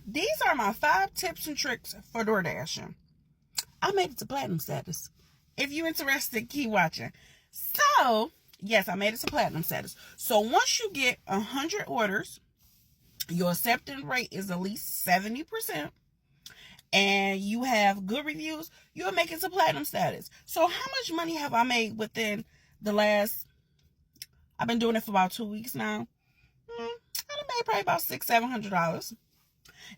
These are my 5 tips and tricks for DoorDashing. I made it to platinum status. If you're interested, keep watching. So, yes, I made it to platinum status. So once you get 100 orders, your acceptance rate is at least 70%, and you have good reviews, you'll make it to platinum status. So how much money have I made within the last, I've been doing it for about 2 weeks now. I made probably about $600-700.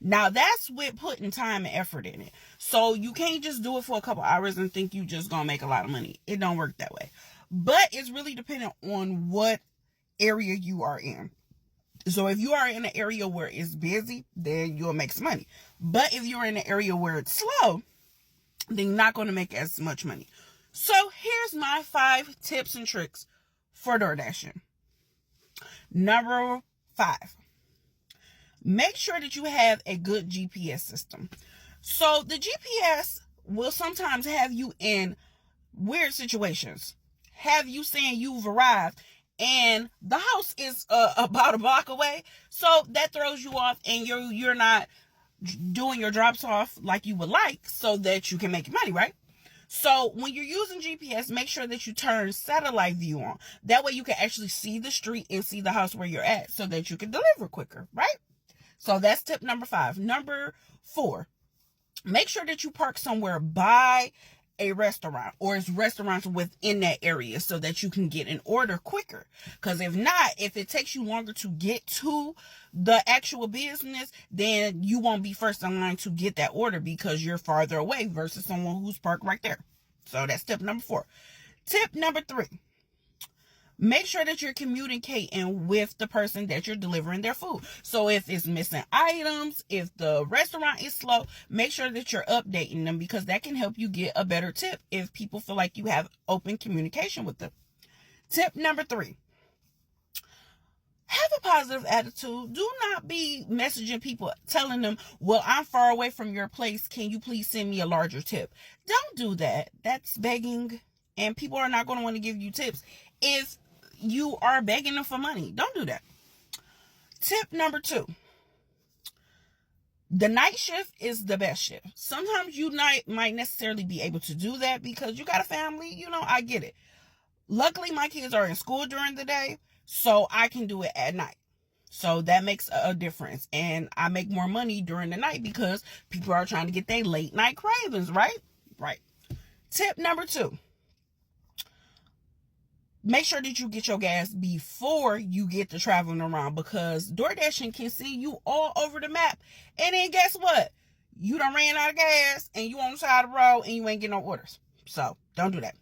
Now that's with putting time and effort in it. So you can't just do it for a couple hours and think you just gonna make a lot of money. It don't work that way. But it's really dependent on what area you are in. So if you are in an area where it's busy, then you'll make some money. But if you're in an area where it's slow, then you're not going to make as much money. So here's my 5 tips and tricks for DoorDashing. Number 5. Make sure that you have a good GPS system. So the GPS will sometimes have you in weird situations. Have you saying you've arrived and the house is about a block away, so that throws you off, and you're not doing your drops off like you would like, so that you can make your money, right? So when you're using GPS, make sure that you turn satellite view on. That way you can actually see the street and see the house where you're at, so that you can deliver quicker, right? So that's tip number 5. Number 4, make sure that you park somewhere by a restaurant, or it's restaurants within that area, so that you can get an order quicker. Because if not, if it takes you longer to get to the actual business, then you won't be first in line to get that order because you're farther away versus someone who's parked right there. So that's tip number 4. Tip number 3. Make sure that you're communicating with the person that you're delivering their food. So if it's missing items, if the restaurant is slow, make sure that you're updating them, because that can help you get a better tip if people feel like you have open communication with them. Tip number 3. Have a positive attitude. Do not be messaging people telling them, well, I'm far away from your place. Can you please send me a larger tip? Don't do that. That's begging, and people are not going to want to give you tips if you are begging them for money. Don't do that. Tip number 2. The night shift is the best shift. Sometimes you might necessarily be able to do that because you got a family. I get it. Luckily, my kids are in school during the day, so I can do it at night. So that makes a difference. And I make more money during the night because people are trying to get their late night cravings, right? Right. Tip number 2. Make sure that you get your gas before you get to traveling around, because DoorDashing can see you all over the map. And then guess what? You done ran out of gas and you on the side of the road and you ain't getting no orders. So don't do that.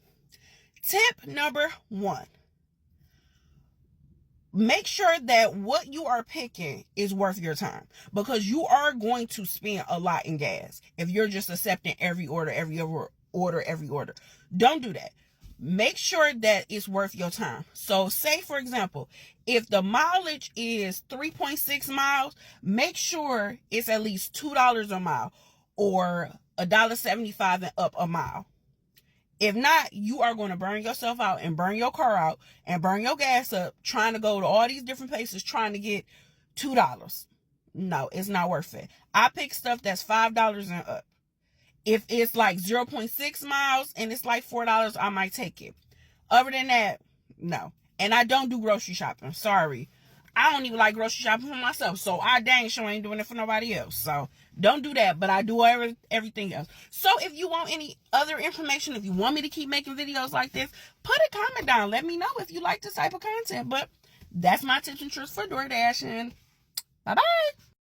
Tip number 1. Make sure that what you are picking is worth your time, because you are going to spend a lot in gas if you're just accepting every order. Don't do that. Make sure that it's worth your time. So say, for example, if the mileage is 3.6 miles, make sure it's at least $2 a mile, or $1.75 and up a mile. If not, you are going to burn yourself out and burn your car out and burn your gas up trying to go to all these different places trying to get $2. No, it's not worth it. I pick stuff that's $5 and up. If it's like 0.6 miles and it's like $4, I might take it. Other than that, no. And I don't do grocery shopping. Sorry. I don't even like grocery shopping for myself. So I dang sure ain't doing it for nobody else. So don't do that. But I do everything else. So if you want any other information, if you want me to keep making videos like this, put a comment down. Let me know if you like this type of content. But that's my tips and tricks for DoorDashing. Bye-bye.